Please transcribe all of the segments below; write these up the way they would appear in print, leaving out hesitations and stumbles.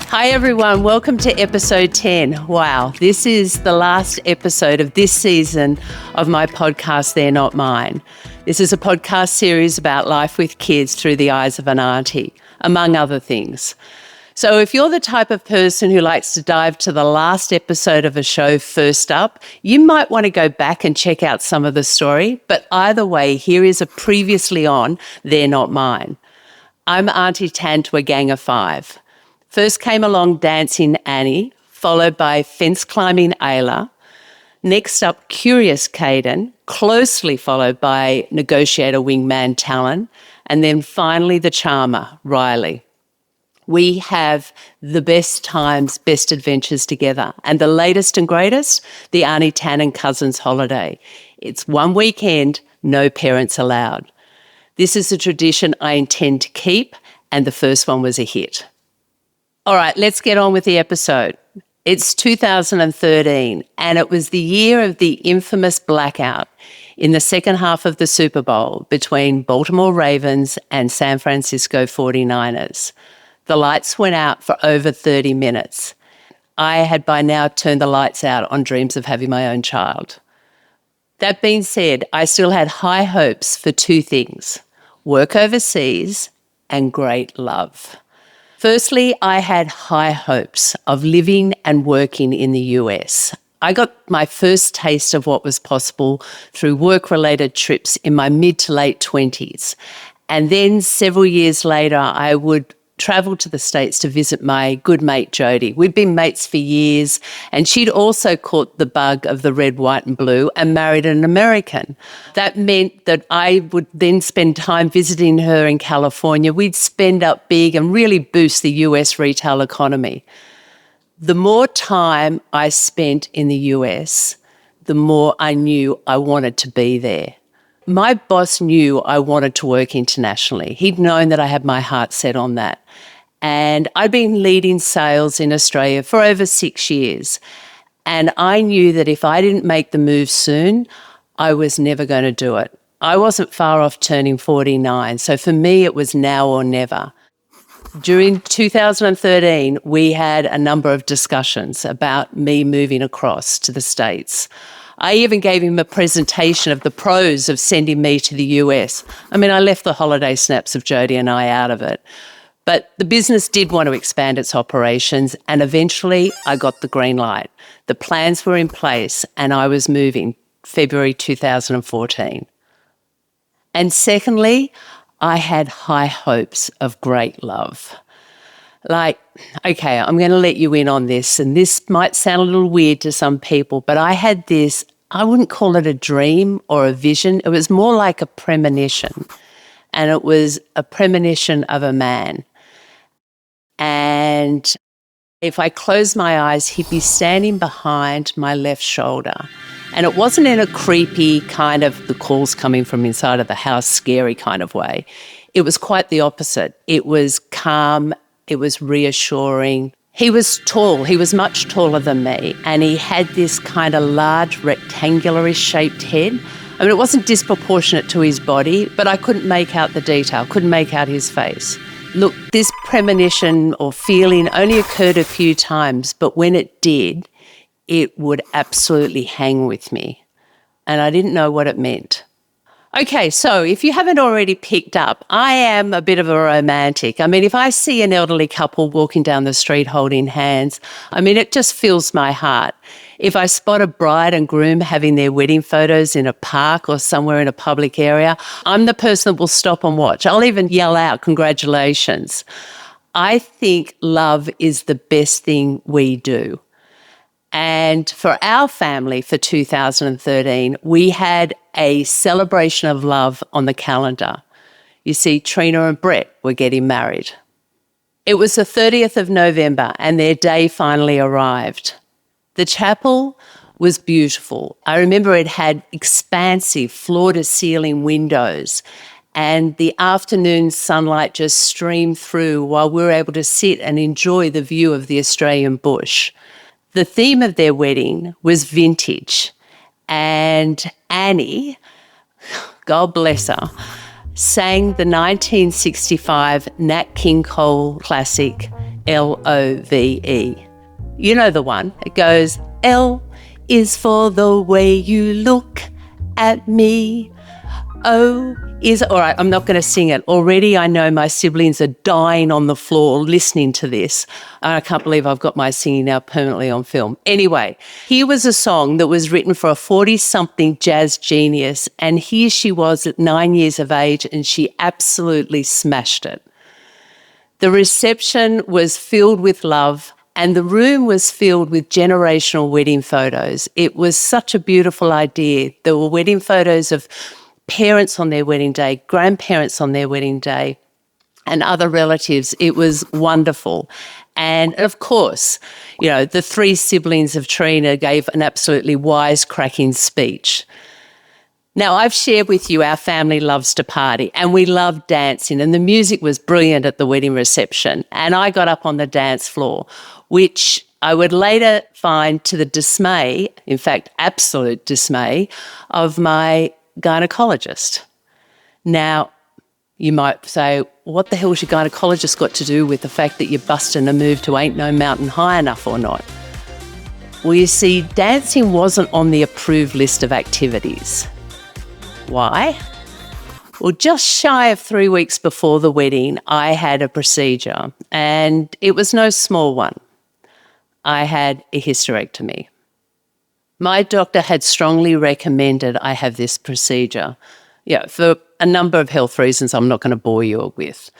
Hi everyone, welcome to episode 10. Wow, this is the last episode of this season of my podcast, They're Not Mine. This is a podcast series about life with kids through the eyes of an auntie, among other things. So if you're the type of person who likes to dive to the last episode of a show first up, you might want to go back and check out some of the story. But either way, here is a previously on They're Not Mine. I'm Aunty Tan to a gang of 5. First came along dancing Annie, followed by fence climbing Ayla. Next up, curious Caden, closely followed by negotiator wingman Talon, and then finally the charmer, Riley. We have the best times, best adventures together. And the latest and greatest, the Aunty Tan and Cousins holiday. It's one weekend, no parents allowed. This is a tradition I intend to keep, and the first one was a hit. All right, let's get on with the episode. It's 2013, and it was the year of the infamous blackout in the second half of the Super Bowl between Baltimore Ravens and San Francisco 49ers. The lights went out for over 30 minutes. I had by now turned the lights out on dreams of having my own child. That being said, I still had high hopes for two things: work overseas and great love. Firstly, I had high hopes of living and working in the US. I got my first taste of what was possible through work-related trips in my mid to late 20s. And then several years later, I would travel to the States to visit my good mate Jodie. We'd been mates for years, and she'd also caught the bug of the red, white and blue and married an American. That meant that I would then spend time visiting her in California. We'd spend up big and really boost the US retail economy. The more time I spent in the US, the more I knew I wanted to be there. My boss knew I wanted to work internationally. He'd known that I had my heart set on that. And I'd been leading sales in Australia for over 6 years. And I knew that if I didn't make the move soon, I was never going to do it. I wasn't far off turning 49. So for me, it was now or never. During 2013, we had a number of discussions about me moving across to the States. I even gave him a presentation of the pros of sending me to the US. I mean, I left the holiday snaps of Jodie and I out of it. But the business did want to expand its operations, and eventually I got the green light. The plans were in place and I was moving February 2014. And secondly, I had high hopes of great love. Okay, I'm going to let you in on this, and this might sound a little weird to some people, but I had this, I wouldn't call it a dream or a vision. It was more like a premonition, and it was a premonition of a man. And if I closed my eyes, he'd be standing behind my left shoulder. And it wasn't in a creepy kind of the calls coming from inside of the house, scary kind of way. It was quite the opposite. It was calm. It was reassuring. He was tall. He was much taller than me. And he had this kind of large rectangular-ish shaped head. I mean, it wasn't disproportionate to his body, but I couldn't make out the detail, couldn't make out his face. Look, this premonition or feeling only occurred a few times, but when it did, it would absolutely hang with me. And I didn't know what it meant. Okay, so if you haven't already picked up, I am a bit of a romantic. I mean, if I see an elderly couple walking down the street holding hands, I mean, it just fills my heart. If I spot a bride and groom having their wedding photos in a park or somewhere in a public area, I'm the person that will stop and watch. I'll even yell out, congratulations. I think love is the best thing we do. And for our family for 2013, we had a celebration of love on the calendar. You see, Trina and Brett were getting married. It was the 30th of November and their day finally arrived. The chapel was beautiful. I remember it had expansive floor-to-ceiling windows, and the afternoon sunlight just streamed through while we were able to sit and enjoy the view of the Australian bush. The theme of their wedding was vintage, and Annie, God bless her, sang the 1965 Nat King Cole classic, L-O-V-E. You know the one. It goes, L is for the way you look at me. O is, all right, I'm not going to sing it. Already I know my siblings are dying on the floor listening to this. I can't believe I've got my singing now permanently on film. Anyway, here was a song that was written for a 40-something jazz genius, and here she was at 9 years of age, and she absolutely smashed it. The reception was filled with love, and the room was filled with generational wedding photos. It was such a beautiful idea. There were wedding photos of parents on their wedding day, grandparents on their wedding day, and other relatives. It was wonderful. And of course, you know, the three siblings of Trina gave an absolutely wisecracking speech. Now, I've shared with you our family loves to party and we love dancing, and the music was brilliant at the wedding reception. And I got up on the dance floor, which I would later find to the dismay, in fact, absolute dismay, of my gynecologist. Now, you might say, what the hell's your gynecologist got to do with the fact that you're busting a move to Ain't No Mountain High Enough or not? Well, you see, dancing wasn't on the approved list of activities. Why? Well, just shy of 3 weeks before the wedding, I had a procedure, and it was no small one. I had a hysterectomy. My doctor had strongly recommended I have this procedure, for a number of health reasons I'm not going to bore you with.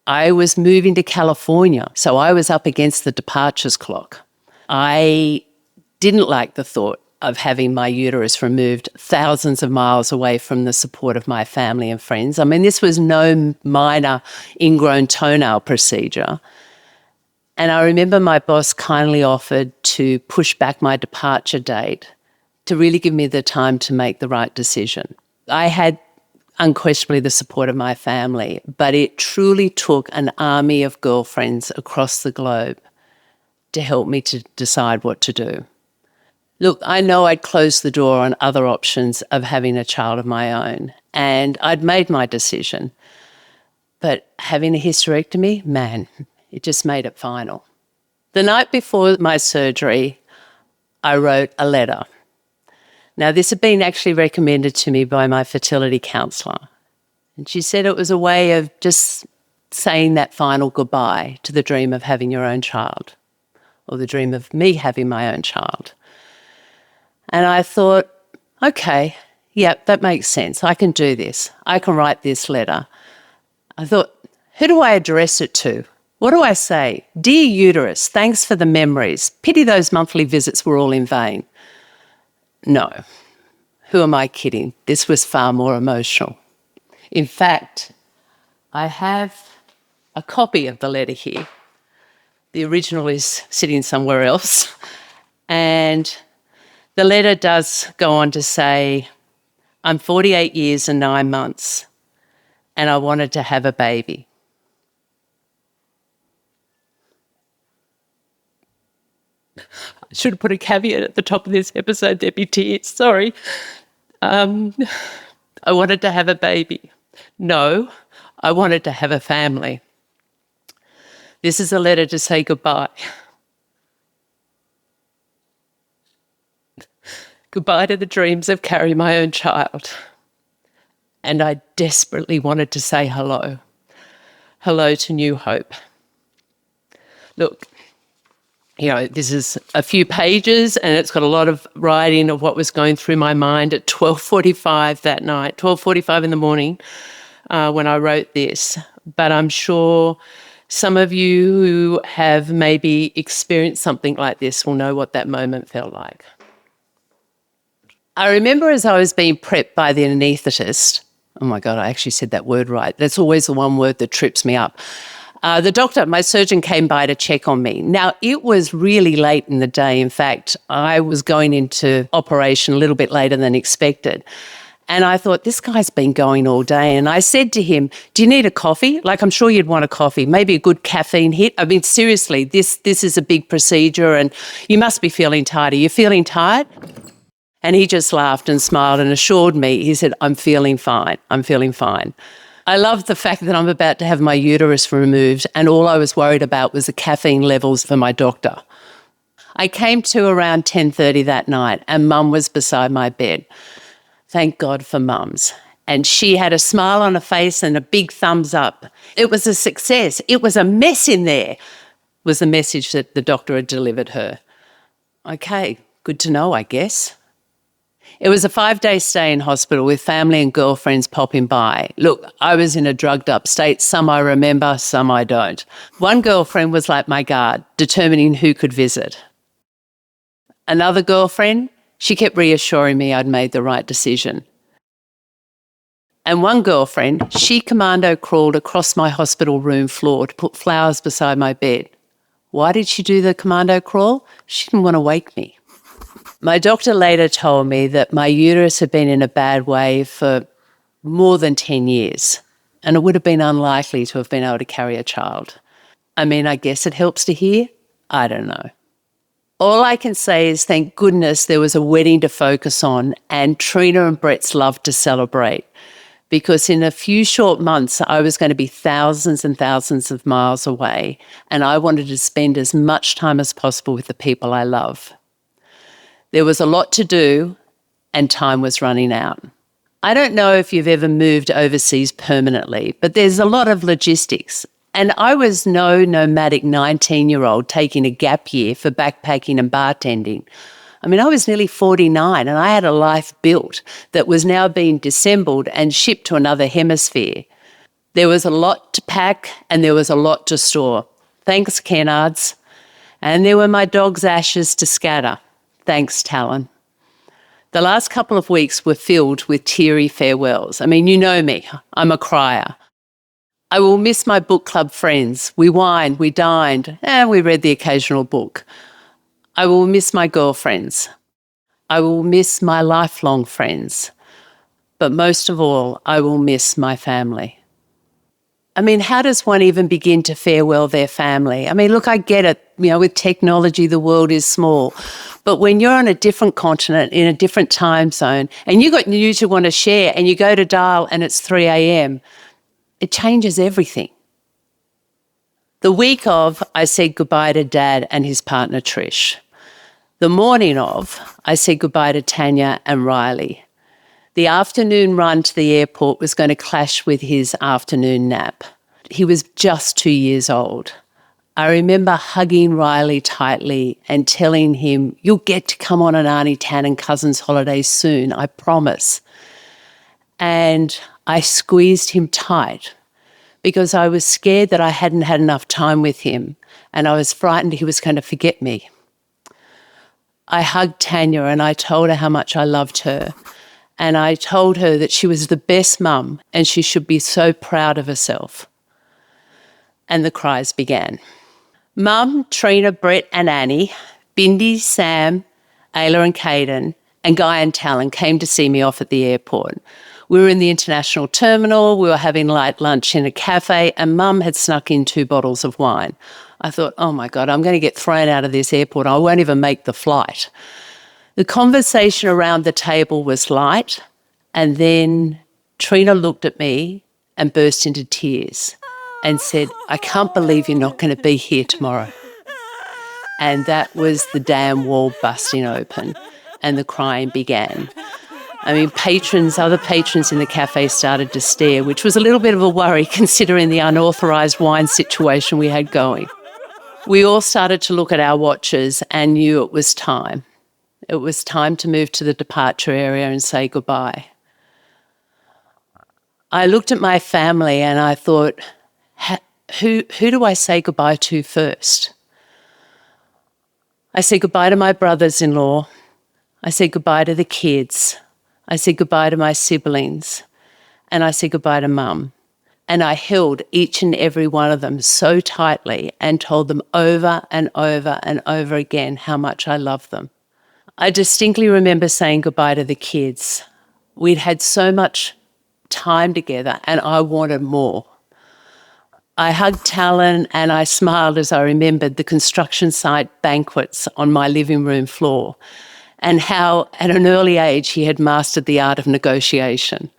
I was moving to California, so I was up against the departures clock. I didn't like the thought of having my uterus removed thousands of miles away from the support of my family and friends. I mean, this was no minor ingrown toenail procedure. And I remember my boss kindly offered to push back my departure date to really give me the time to make the right decision. I had unquestionably the support of my family, but it truly took an army of girlfriends across the globe to help me to decide what to do. Look, I know I'd closed the door on other options of having a child of my own, and I'd made my decision. But having a hysterectomy, man, it just made it final. The night before my surgery, I wrote a letter. Now, this had been actually recommended to me by my fertility counsellor. And she said it was a way of just saying that final goodbye to the dream of having your own child, or the dream of me having my own child. And I thought, okay, yep, that makes sense. I can do this. I can write this letter. I thought, who do I address it to? What do I say? Dear uterus, thanks for the memories. Pity those monthly visits were all in vain. No. Who am I kidding? This was far more emotional. In fact, I have a copy of the letter here. The original is sitting somewhere else. And the letter does go on to say, I'm 48 years and 9 months, and I wanted to have a baby. I should have put a caveat at the top of this episode, there'd be tears, sorry. I wanted to have a baby. No, I wanted to have a family. This is a letter to say goodbye. Goodbye to the dreams of carrying my own child. And I desperately wanted to say hello. Hello to new hope. Look, this is a few pages and it's got a lot of writing of what was going through my mind at 12:45 that night, 12:45 in the morning when I wrote this. But I'm sure some of you who have maybe experienced something like this will know what that moment felt like. I remember as I was being prepped by the anaesthetist, oh my God, I actually said that word right. That's always the one word that trips me up. The doctor, my surgeon, came by to check on me. Now, it was really late in the day. In fact, I was going into operation a little bit later than expected. And I thought, this guy's been going all day. And I said to him, do you need a coffee? Like, I'm sure you'd want a coffee, maybe a good caffeine hit. I mean, seriously, this is a big procedure and you must be feeling tired. Are you feeling tired? And he just laughed and smiled and assured me. He said, I'm feeling fine. I'm feeling fine. I love the fact that I'm about to have my uterus removed and all I was worried about was the caffeine levels for my doctor. I came to around 10:30 that night and Mum was beside my bed. Thank God for mums. And she had a smile on her face and a big thumbs up. It was a success. It was a mess in there, was the message that the doctor had delivered her. Okay, good to know, I guess. It was a 5-day stay in hospital with family and girlfriends popping by. Look, I was in a drugged up state. Some I remember, some I don't. One girlfriend was like my guard, determining who could visit. Another girlfriend, she kept reassuring me I'd made the right decision. And one girlfriend, she commando crawled across my hospital room floor to put flowers beside my bed. Why did she do the commando crawl? She didn't want to wake me. My doctor later told me that my uterus had been in a bad way for more than 10 years, and it would have been unlikely to have been able to carry a child. I mean, I guess it helps to hear. I don't know. All I can say is thank goodness there was a wedding to focus on and Trina and Brett's love to celebrate, because in a few short months I was going to be thousands and thousands of miles away and I wanted to spend as much time as possible with the people I love. There was a lot to do and time was running out. I don't know if you've ever moved overseas permanently, but there's a lot of logistics. And I was no nomadic 19-year-old taking a gap year for backpacking and bartending. I mean, I was nearly 49 and I had a life built that was now being dissembled and shipped to another hemisphere. There was a lot to pack and there was a lot to store. Thanks, Kennards. And there were my dog's ashes to scatter. Thanks, Talon. The last couple of weeks were filled with teary farewells. I mean, you know me, I'm a crier. I will miss my book club friends. We wined, we dined, and we read the occasional book. I will miss my girlfriends. I will miss my lifelong friends. But most of all, I will miss my family. I mean, how does one even begin to farewell their family? I mean, look, I get it. You know, with technology, the world is small. But when you're on a different continent, in a different time zone, and you've got news you want to share, and you go to dial and it's 3 a.m., it changes everything. The week of, I said goodbye to Dad and his partner Trish. The morning of, I said goodbye to Tanya and Riley. The afternoon run to the airport was going to clash with his afternoon nap. He was just 2 years old. I remember hugging Riley tightly and telling him, you'll get to come on an Aunty Tan and cousins holiday soon, I promise. And I squeezed him tight because I was scared that I hadn't had enough time with him and I was frightened he was going to forget me. I hugged Tanya and I told her how much I loved her. And I told her that she was the best mum and she should be so proud of herself. And the cries began. Mum, Trina, Brett and Annie, Bindi, Sam, Ayla and Caden, and Guy and Talon came to see me off at the airport. We were in the international terminal, we were having light lunch in a cafe and Mum had snuck in 2 bottles of wine. I thought, oh my God, I'm going to get thrown out of this airport. I won't even make the flight. The conversation around the table was light and then Trina looked at me and burst into tears and said, I can't believe you're not going to be here tomorrow. And that was the damn wall busting open and the crying began. I mean, other patrons in the cafe started to stare, which was a little bit of a worry considering the unauthorised wine situation we had going. We all started to look at our watches and knew it was time. It was time to move to the departure area and say goodbye. I looked at my family and I thought, who do I say goodbye to first? I said goodbye to my brothers-in-law. I said goodbye to the kids. I said goodbye to my siblings. And I said goodbye to Mum. And I held each and every one of them so tightly and told them over and over and over again how much I loved them. I distinctly remember saying goodbye to the kids. We'd had so much time together and I wanted more. I hugged Talon and I smiled as I remembered the construction site banquets on my living room floor and how at an early age he had mastered the art of negotiation.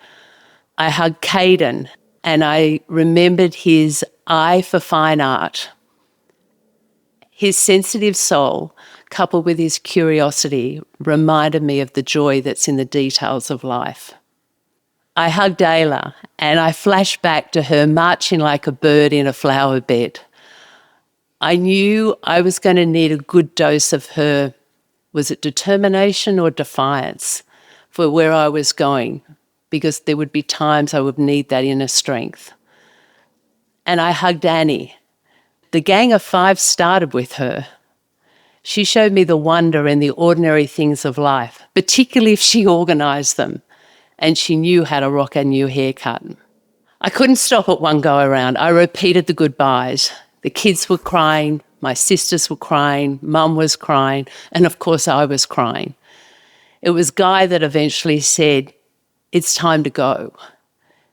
I hugged Caden and I remembered his eye for fine art. His sensitive soul, coupled with his curiosity, reminded me of the joy that's in the details of life. I hugged Ayla and I flashed back to her marching like a bird in a flower bed. I knew I was going to need a good dose of her, was it determination or defiance, for where I was going, because there would be times I would need that inner strength. And I hugged Annie. The gang of 5 started with her. She showed me the wonder in the ordinary things of life, particularly if she organised them, and she knew how to rock a new haircut. I couldn't stop at one go around. I repeated the goodbyes. The kids were crying, my sisters were crying, Mum was crying, and of course I was crying. It was Guy that eventually said, "It's time to go.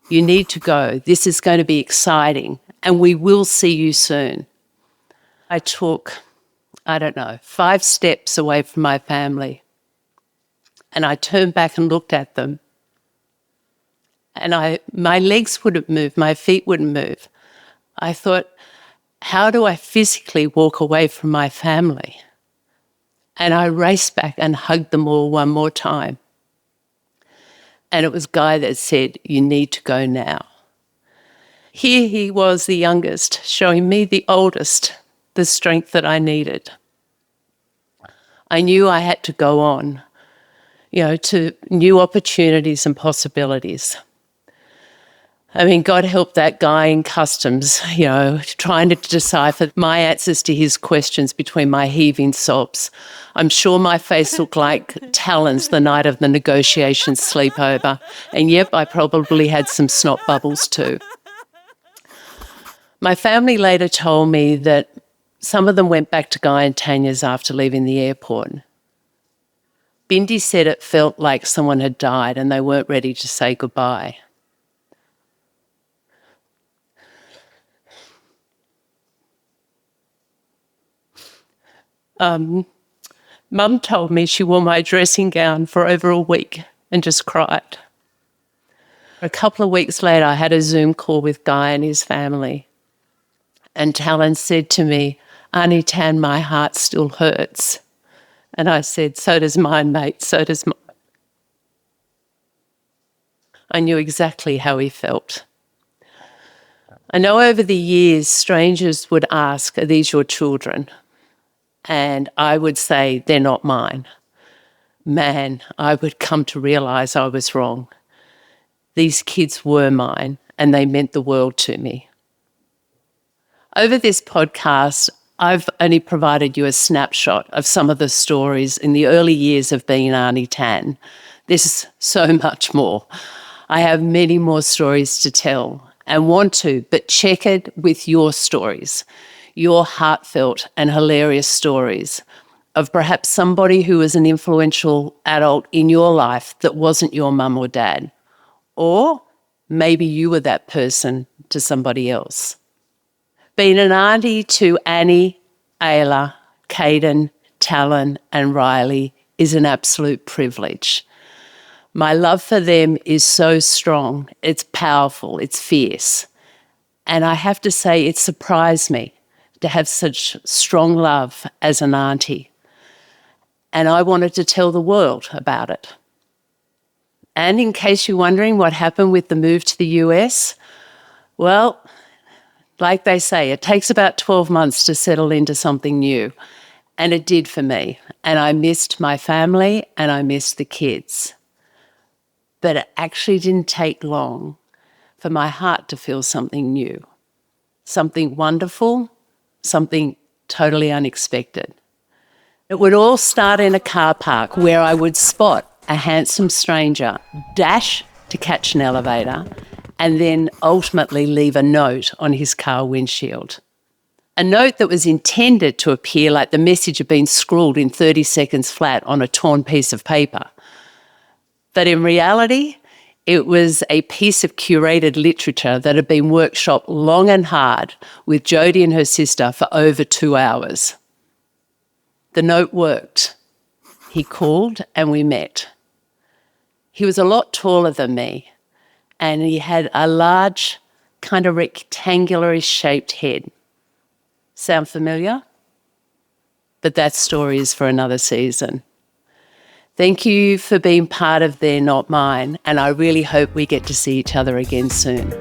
You need to go. This is going to be exciting, and we will see you soon." I took, 5 steps away from my family, and I turned back and looked at them, and my legs wouldn't move, my feet wouldn't move. I thought, how do I physically walk away from my family? And I raced back and hugged them all one more time. And it was Guy that said, "You need to go now." Here he was, the youngest, showing me, the oldest, the strength that I needed. I knew I had to go on, to new opportunities and possibilities. I mean, God help that guy in customs, trying to decipher my answers to his questions between my heaving sobs. I'm sure my face looked like talons the night of the negotiation sleepover. And yep, I probably had some snot bubbles too. My family later told me that some of them went back to Guy and Tanya's after leaving the airport. Bindi said it felt like someone had died and they weren't ready to say goodbye. Mum told me she wore my dressing gown for over a week and just cried. A couple of weeks later, I had a Zoom call with Guy and his family. And Talon said to me, "Aunty Tan, my heart still hurts." And I said, "So does mine, mate, so does mine." I knew exactly how he felt. I know over the years, strangers would ask, "Are these your children?" And I would say, "They're not mine." Man, I would come to realise I was wrong. These kids were mine and they meant the world to me. Over this podcast, I've only provided you a snapshot of some of the stories in the early years of being Aunty Tan. There's so much more. I have many more stories to tell and want to, but check it with your stories, your heartfelt and hilarious stories of perhaps somebody who was an influential adult in your life that wasn't your mum or dad. Or maybe you were that person to somebody else. Being an auntie to Annie, Ayla, Caden, Talon and Riley is an absolute privilege. My love for them is so strong, it's powerful, it's fierce. And I have to say it surprised me to have such strong love as an auntie. And I wanted to tell the world about it. And in case you're wondering what happened with the move to the US, well, like they say, it takes about 12 months to settle into something new. And it did for me. And I missed my family and I missed the kids. But it actually didn't take long for my heart to feel something new, something wonderful, something totally unexpected. It would all start in a car park where I would spot a handsome stranger, dash to catch an elevator, and then ultimately leave a note on his car windshield. A note that was intended to appear like the message had been scrawled in 30 seconds flat on a torn piece of paper. But in reality, it was a piece of curated literature that had been workshopped long and hard with Jodie and her sister for over 2 hours. The note worked. He called and we met. He was a lot taller than me and he had a large kind of rectangular shaped head. Sound familiar? But that story is for another season. Thank you for being part of They're Not Mine, and I really hope we get to see each other again soon.